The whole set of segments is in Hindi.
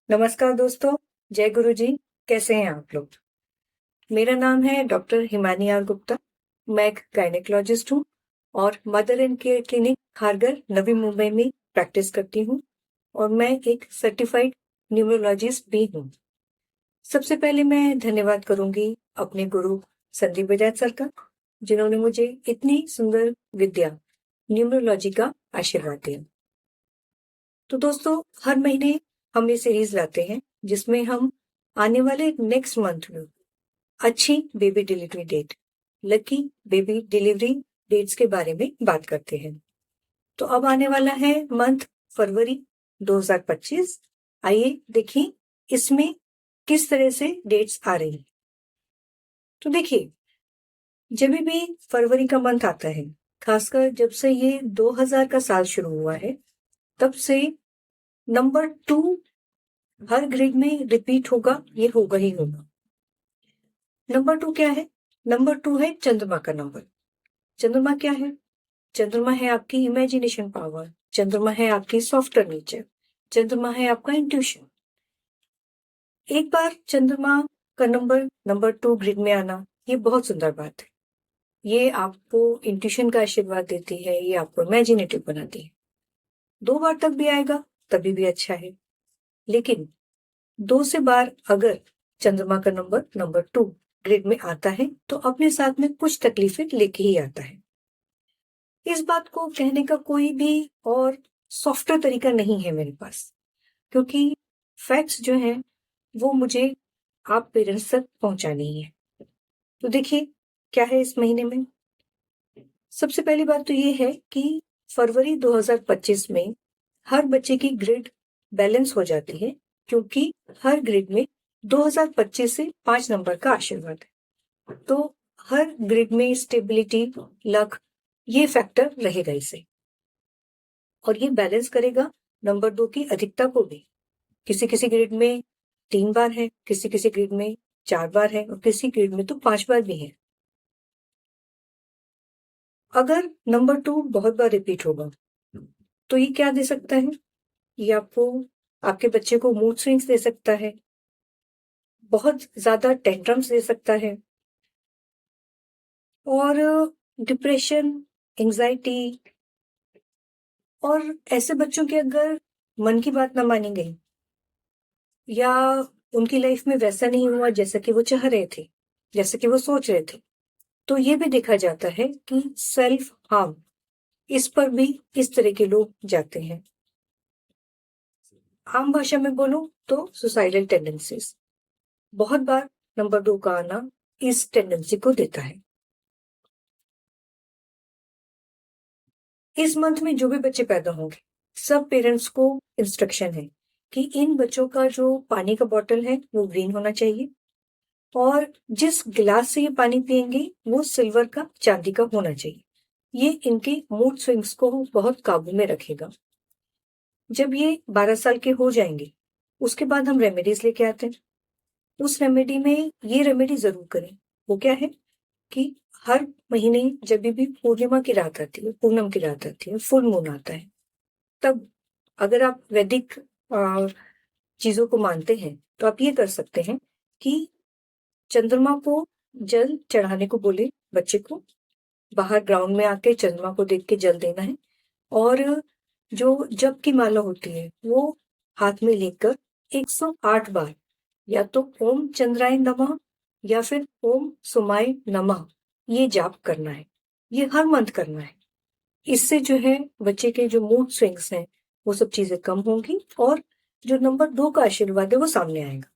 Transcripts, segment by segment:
नमस्कार दोस्तों, जय गुरु जी। कैसे हैं आप लोग? मेरा नाम है डॉक्टर हिमानी आर गुप्ता। मैं एक गायनेकोलॉजिस्ट हूँ और mother and care clinic Kharghar Navi Mumbai में प्रैक्टिस करती हूँ और मैं एक सर्टिफाइड न्यूमरोलॉजिस्ट भी हूँ। सबसे पहले मैं धन्यवाद करूंगी अपने गुरु संदीप बजाज सर का, जिन्होंने मुझे इतनी सुंदर विद्या न्यूमरोलॉजी का आशीर्वाद दिया। तो दोस्तों, हर महीने हम ये सीरीज लाते हैं जिसमें हम आने वाले नेक्स्ट मंथ में अच्छी baby delivery date, lucky baby delivery dates के बारे में बात करते हैं। तो अब आने वाला है मंथ फरवरी 2025। आइए देखिए इसमें किस तरह से डेट्स आ रही हैं। तो देखिए, जब भी फरवरी का मंथ आता है, खासकर जब से ये 2000 का साल शुरू हुआ है, तब से नंबर 2 हर ग्रिड में रिपीट होगा, ये होगा ही होगा। नंबर 2 क्या है? नंबर 2 है चंद्रमा का नंबर। चंद्रमा क्या है? चंद्रमा है आपकी इमेजिनेशन पावर, चंद्रमा है आपकी सॉफ्टवेयर नेचर, चंद्रमा है आपका इंट्यूशन। एक बार चंद्रमा का नंबर 2 ग्रिड में आना, ये बहुत सुंदर बात है। ये आपको इंट्यूशन का आशीर्वाद देती है, ये आपको इमेजिनेटिव बनाती है। 2 बार तक भी आएगा तभी भी अच्छा है, लेकिन 2 से बार अगर चंद्रमा का नंबर 2 ग्रिड में आता है तो अपने साथ में कुछ तकलीफें लेके ही आता है। इस बात को कहने का कोई भी और सॉफ्टवेयर तरीका नहीं है मेरे पास, क्योंकि फैक्ट्स जो हैं वो मुझे आप पेरेंट्स तक पहुंचानी ही है। तो देखिए क्या है इस महीने में। सबसे पहली बात तो ये है कि फरवरी 2025 में हर बच्चे की ग्रिड बैलेंस हो जाती है, क्योंकि हर ग्रिड में 2025 से 5 नंबर का आशीर्वाद है। तो हर ग्रिड में स्टेबिलिटी, लक, ये फैक्टर रहेगा इसे, और ये बैलेंस करेगा नंबर 2 की अधिकता को भी। किसी किसी ग्रिड में 3 बार है, किसी किसी ग्रिड में 4 बार है और किसी ग्रिड में तो 5 बार भी है। अगर नंबर 2 बहुत बार रिपीट होगा तो ये क्या दे सकता है? ये आपको, आपके बच्चे को मूड स्विंग्स दे सकता है, बहुत ज्यादा टेंट्रम्स दे सकता है, और डिप्रेशन, एंजाइटी, और ऐसे बच्चों के अगर मन की बात ना मानी गई या उनकी लाइफ में वैसा नहीं हुआ जैसा कि वो चाह रहे थे, जैसा कि वो सोच रहे थे, तो ये भी देखा जाता है कि सेल्फ हार्म, इस पर भी इस तरह के लोग जाते हैं। आम भाषा में बोलूं तो सुसाइडल टेंडेंसीज। बहुत बार नंबर 2 का आना इस टेंडेंसी को देता है। इस मंथ में जो भी बच्चे पैदा होंगे, सब पेरेंट्स को इंस्ट्रक्शन है कि इन बच्चों का जो पानी का बॉटल है वो ग्रीन होना चाहिए, और जिस गिलास से ये पानी पिएंगे वो सिल्वर का, चांदी का होना चाहिए। ये इनके मूड स्विंग्स को बहुत काबू में रखेगा। जब ये 12 साल के हो जाएंगे, उसके बाद हम रेमेडीज लेके आते हैं। उस रेमेडी में ये रेमेडी जरूर करें। वो क्या है कि हर महीने जब भी पूर्णिमा की रात आती है, पूनम की रात आती है, फुल मून आता है, तब अगर आप वैदिक चीजों को मानते हैं तो आप ये कर सकते हैं कि चंद्रमा को जल चढ़ाने को बोले बच्चे को। बाहर ग्राउंड में आके चंद्रमा को देख के जल देना है, और जो जप की माला होती है वो हाथ में लेकर 108 बार या तो ओम चंद्राय नमः या फिर ओम सुमाय नमः ये जाप करना है। ये हर मंथ करना है। इससे जो है बच्चे के जो मूड स्विंग्स हैं वो सब चीजें कम होंगी, और जो नंबर 2 का आशीर्वाद है वो सामने आएगा।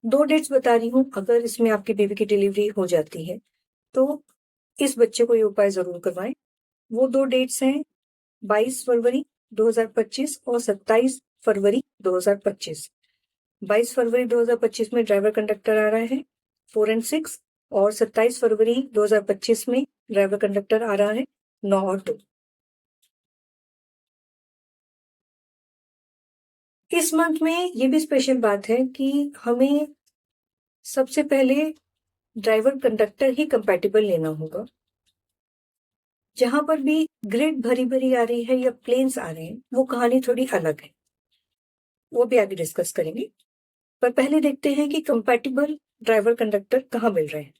2 डेट्स बता रही हूँ, अगर इसमें आपकी बेबी की डिलीवरी हो जाती है तो इस बच्चे को ये उपाय जरूर करवाएं। वो 2 डेट्स हैं 22 फरवरी 2025 और 27 फरवरी 2025। 22 फरवरी 2025 में ड्राइवर कंडक्टर आ रहा है 4 और 6, और 27 फरवरी 2025 में ड्राइवर कंडक्टर आ रहा है 9 और 2। इस मंथ में ये भी स्पेशल बात है कि हमें सबसे पहले ड्राइवर कंडक्टर ही कंपैटिबल लेना होगा। जहां पर भी ग्रिड भरी भरी आ रही है या प्लेन्स आ रहे हैं, वो कहानी थोड़ी अलग है। वो भी आगे डिस्कस करेंगे। पर पहले देखते हैं कि कंपैटिबल ड्राइवर कंडक्टर कहाँ मिल रहे हैं।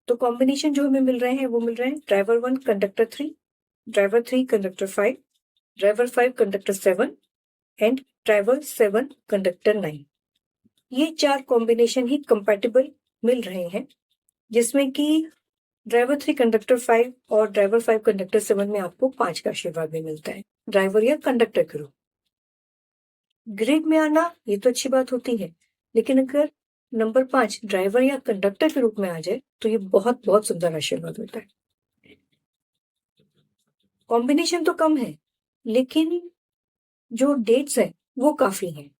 तो कॉम्बिनेशन जो हमें मिल रहे हैं वो मिल रहे हैं driver 1 conductor 3, driver 3 conductor 5, driver 5 conductor 7 and driver 7 conductor 9। ये 4 कॉम्बिनेशन ही कंपैटिबल मिल रहे हैं, जिसमें कि ड्राइवर 3 कंडक्टर 5 और ड्राइवर 5 कंडक्टर 7 में आपको 5 का आशीर्वाद भी मिलता है ड्राइवर या कंडक्टर के रूप। ग्रिड में आना ये तो अच्छी बात होती है, लेकिन अगर नंबर 5 ड्राइवर या कंडक्टर के रूप में आ जाए तो ये बहुत बहुत सुंदर आशीर्वाद होता है। कॉम्बिनेशन तो कम है, लेकिन जो डेट्स है वो काफी हैं।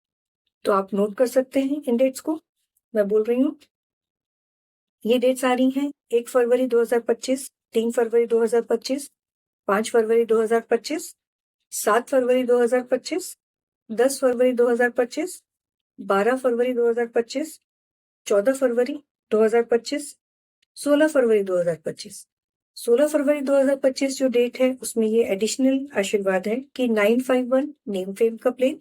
तो आप नोट कर सकते हैं इन डेट्स को, मैं बोल रही हूँ। ये डेट्स आ रही हैं 1 फरवरी 2025, 3 फरवरी 2025, 5 फरवरी 2025, 7 फरवरी 2025, 10 फरवरी 2025, 12 फरवरी 2025, 14 फरवरी 2025, 16 फरवरी 2025। 16 फरवरी 2025 जो डेट है उसमें ये एडिशनल आशीर्वाद है कि 951 नेम फेम का प्लेन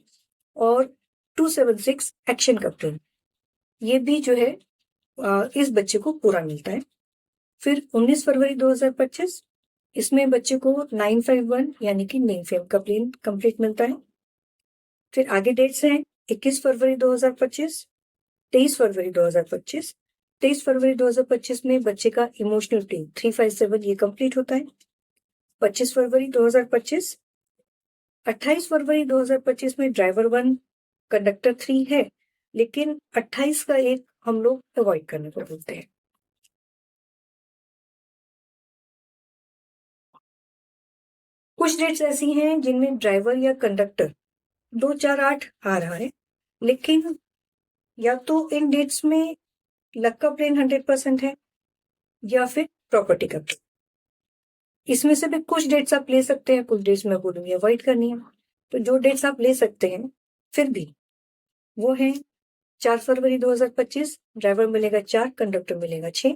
और 276 एक्शन का प्लेन, ये भी जो है इस बच्चे को पूरा मिलता है। फिर 19 फरवरी 2025, इसमें बच्चे को 951 यानी कि नेम फेम का प्लेन कंप्लीट मिलता है। फिर आगे डेट्स हैं 21 फरवरी 2025, 23 फरवरी 2025, 23 फरवरी 2025 में बच्चे का इमोशनल प्लेन 357 ये कंप्लीट होता है। 25 फरवरी 2025, 28 फरवरी 2025 में ड्राइवर 1 कंडक्टर 3 है, लेकिन 28 का एक हम लोग अवॉइड करने को बोलते हैं। कुछ डेट्स ऐसी हैं जिनमें ड्राइवर या कंडक्टर 2, 4, 8 आ रहा है, लेकिन या तो इन डेट्स में लक का प्लेन 100% है या फिर प्रॉपर्टी का प्लेन। इसमें से भी कुछ डेट्स आप ले सकते हैं, कुछ डेट्स मैं बोलूंगी अवॉइड करनी है। तो जो डेट्स आप ले सकते हैं फिर भी वो है 4 फरवरी 2025, ड्राइवर मिलेगा 4, कंडक्टर मिलेगा 6।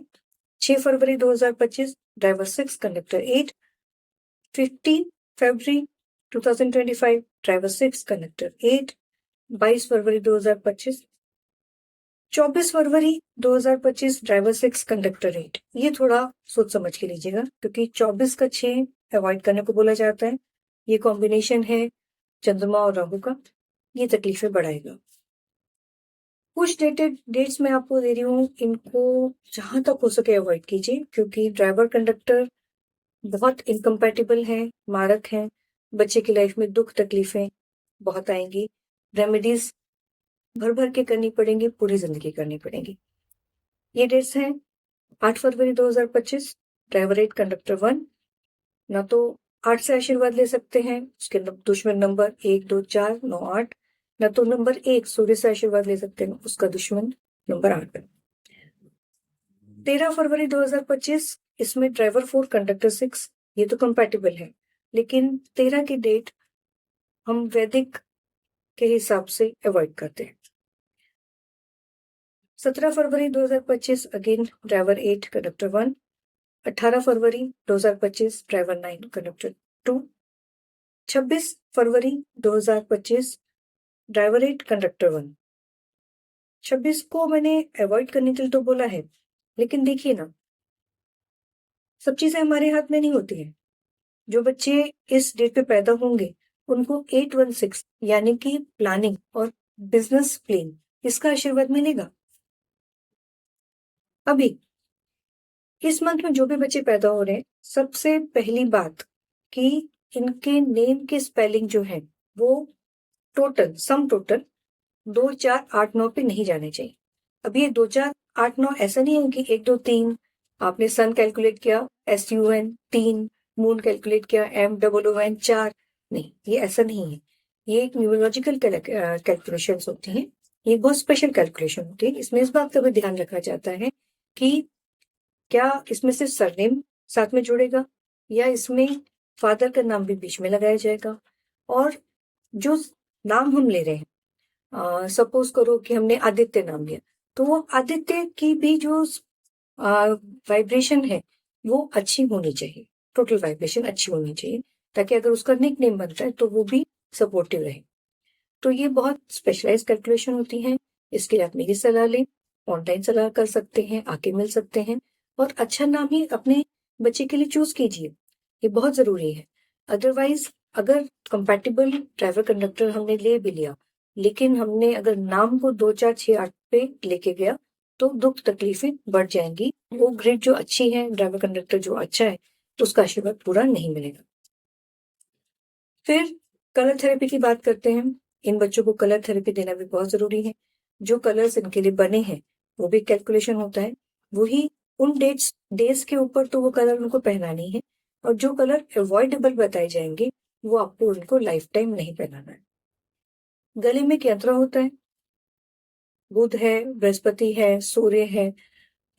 6 फरवरी 2025, ड्राइवर 6, कंडक्टर 8। 15 फरवरी 2025, ड्राइवर 6, कंडक्टर 8। 22 फरवरी 2025, 24 फरवरी 2025, ड्राइवर 6, कंडक्टर 8। ये थोड़ा सोच समझ के लीजिएगा, क्योंकि 24 का 6 अवॉइड करने को बोला जाता है। ये कॉम्बिनेशन है चंद्रमा और राहु का, ये तकलीफें बढ़ाएगा। कुछ डेट्स मैं आपको दे रही हूँ, इनको जहां तक हो सके अवॉइड कीजिए, क्योंकि ड्राइवर कंडक्टर बहुत इनकम्पैटिबल है, मारक है। बच्चे की लाइफ में दुख तकलीफें बहुत आएंगी, रेमेडीज भर भर के करनी पड़ेंगी, पूरी जिंदगी करनी पड़ेंगी। ये डेट्स हैं 8 फरवरी 2025, ड्राइवर 8, कंडक्टर 1। ना तो 8 से आशीर्वाद ले सकते हैं, उसके दुश्मन नंबर 1, 2, 4, 9, 8। ना तो नंबर 1 सूर्य से आशीर्वाद ले सकते हैं, उसका दुश्मन नंबर 8। 13 फरवरी 2025, इसमें ड्राइवर 4, कंडक्टर 6, ये तो कंपैटिबल है, लेकिन 13 की डेट हम वैदिक के हिसाब से अवॉइड करते हैं। 17 फरवरी 2025, अगेन ड्राइवर 8, कंडक्टर 1। 18 फरवरी 2025, ड्राइवर 9, कंडक्टर 2। 26 फरवरी 2025, ड्राइवर 8, कंडक्टर 1। 26 को मैंने अवॉइड करने के लिए तो बोला है, लेकिन देखिए ना, सब चीजें हमारे हाथ में नहीं होती हैं। जो बच्चे इस डेट पे पैदा होंगे उनको 816 यानी कि प्लानिंग और बिजनेस प्लेन, इसका आशीर्वाद मिलेगा। अभी इस मंथ में जो भी बच्चे पैदा हो रहे हैं, सबसे पहली बात कि इनके नेम के स्पेलिंग जो है वो सम टोटल 2, 4, 8, 9 पे नहीं जाने चाहिए। अभी ये 2, 4, 8, 9 ऐसा नहीं है कि 1, 2, 3 आपने सन कैलकुलेट किया SUN 3, मून कैलकुलेट किया MOON 4, नहीं, ये ऐसा नहीं है। ये एक न्यूमरोलॉजिकल कैलकुलेशन होती है, ये बहुत स्पेशल कैलकुलेशन होती है। इसमें इस बात का भी ध्यान रखा जाता है कि क्या इसमें सिर्फ सरनेम साथ में जुड़ेगा या इसमें फादर का नाम भी बीच में लगाया जाएगा। और जो नाम हम ले रहे हैं, सपोज करो कि हमने आदित्य नाम लिया, तो वो आदित्य की भी जो वाइब्रेशन है वो अच्छी होनी चाहिए, टोटल वाइब्रेशन अच्छी होनी चाहिए, ताकि अगर उसका निक नेम बनता है तो वो भी सपोर्टिव रहे। तो ये बहुत स्पेशलाइज कैलकुलेशन होती हैं। इसके लिए आप मेरी सलाह लें, ऑनलाइन सलाह कर सकते हैं, आके मिल सकते हैं और अच्छा नाम ही अपने बच्चे के लिए चूज कीजिए, ये बहुत जरूरी है। अदरवाइज अगर कंपैटिबल ड्राइवर कंडक्टर हमने ले भी लिया, लेकिन हमने अगर नाम को 2 4 6 8 पे लेके गया तो दुख तकलीफें बढ़ जाएंगी। वो ग्रेड जो अच्छी है, ड्राइवर कंडक्टर जो अच्छा है, तो उसका आशीर्वाद पूरा नहीं मिलेगा। फिर कलर थेरेपी की बात करते हैं। इन बच्चों को कलर थेरेपी देना भी बहुत जरूरी है। जो कलर्स इनके लिए बने हैं वो भी कैलकुलेशन होता है, वही उन डेज के ऊपर तो वो कलर उनको पहनानी है, और जो कलर अवॉइडेबल बताए जाएंगे वो आपको उनको लाइफ टाइम नहीं पहनाना है। गले में केंद्रा होता है, बुध है, बृहस्पति है, सूर्य है,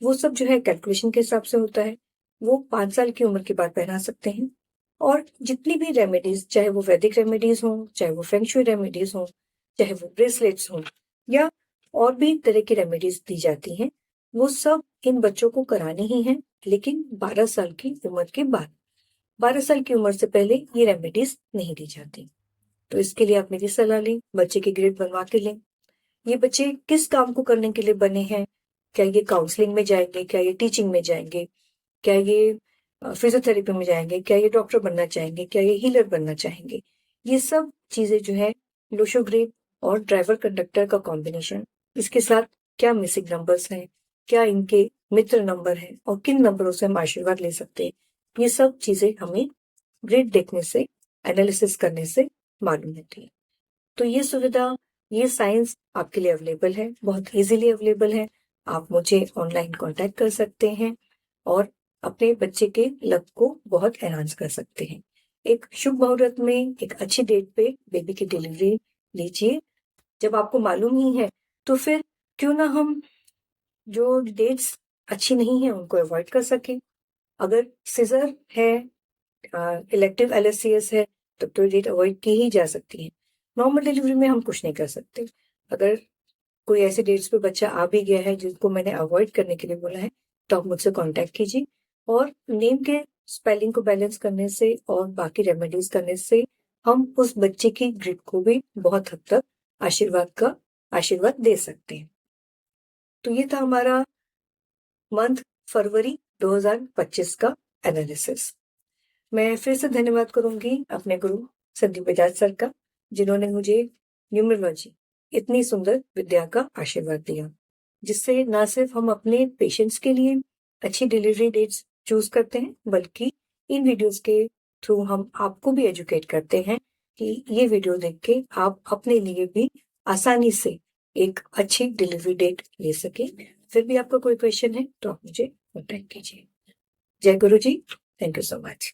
वो सब जो है कैलकुलेशन के हिसाब से होता है। वो 5 साल की उम्र के बाद पहना सकते हैं। और जितनी भी रेमेडीज, चाहे वो वैदिक रेमेडीज हो, चाहे वो फेंगशुई रेमेडीज हो, चाहे वो ब्रेसलेट्स हो, या और भी तरह की रेमेडीज दी जाती हैं, वो सब इन बच्चों को करानी ही है, लेकिन 12 साल की उम्र के बाद। 12 साल की उम्र से पहले ये रेमेडीज नहीं दी जाती। तो इसके लिए आप मेरी सलाह लें, बच्चे की ग्रेड बनवा के लें। ये बच्चे किस काम को करने के लिए बने हैं? क्या ये काउंसलिंग में जाएंगे? क्या ये टीचिंग में जाएंगे? क्या ये फिजियोथेरेपी में जाएंगे? क्या ये डॉक्टर बनना चाहेंगे? क्या ये हीलर बनना चाहेंगे? ये सब चीजें जो है, लोशो ग्रेड और ड्राइवर कंडक्टर का कॉम्बिनेशन, इसके साथ क्या मिसिंग नंबर्स हैं, क्या इनके मित्र नंबर हैं और किन नंबरों से हम आशीर्वाद ले सकते हैं, ये सब चीजें हमें ग्रेड देखने से, एनालिसिस करने से मालूम होती है। तो ये सुविधा, ये साइंस आपके लिए अवेलेबल है, बहुत इजीली अवेलेबल है। आप मुझे ऑनलाइन कांटेक्ट कर सकते हैं और अपने बच्चे के लक को बहुत एनहांस कर सकते हैं। एक शुभ मुहूर्त में, एक अच्छी डेट पे बेबी की डिलीवरी लीजिए। जब आपको मालूम ही है तो फिर क्यों ना हम जो डेट्स अच्छी नहीं है उनको अवॉइड कर सकें। अगर सिजर है, इलेक्टिव एलएससीएस है, तब तो डेट अवॉइड की ही जा सकती है। नॉर्मल डिलीवरी में हम कुछ नहीं कर सकते। अगर कोई ऐसे डेट्स पे बच्चा आ भी गया है जिनको मैंने अवॉइड करने के लिए बोला है, तो आप मुझसे कांटेक्ट कीजिए। और नेम के स्पेलिंग को बैलेंस करने से और बाकी रेमेडीज करने से हम उस बच्चे की ग्रिड को भी बहुत हद तक आशीर्वाद दे सकते हैं। तो ये था हमारा मंथ फरवरी 2025 का एनालिसिस। मैं फिर से धन्यवाद करूंगी अपने गुरु संदीप बजाज सर का, जिन्होंने मुझे न्यूमरोलॉजी, इतनी सुंदर विद्या का आशीर्वाद दिया, जिससे न सिर्फ हम अपने पेशेंट्स के लिए अच्छी डिलीवरी डेट्स चूज करते हैं, बल्कि इन वीडियोस के थ्रू हम आपको भी एजुकेट करते हैं कि ये वीडियो देख के आप अपने लिए भी आसानी से एक अच्छी डिलीवरी डेट ले सके। फिर भी आपका कोई क्वेश्चन है तो आप मुझे कॉन्टेक्ट कीजिए। जय गुरु जी। Thank you so much.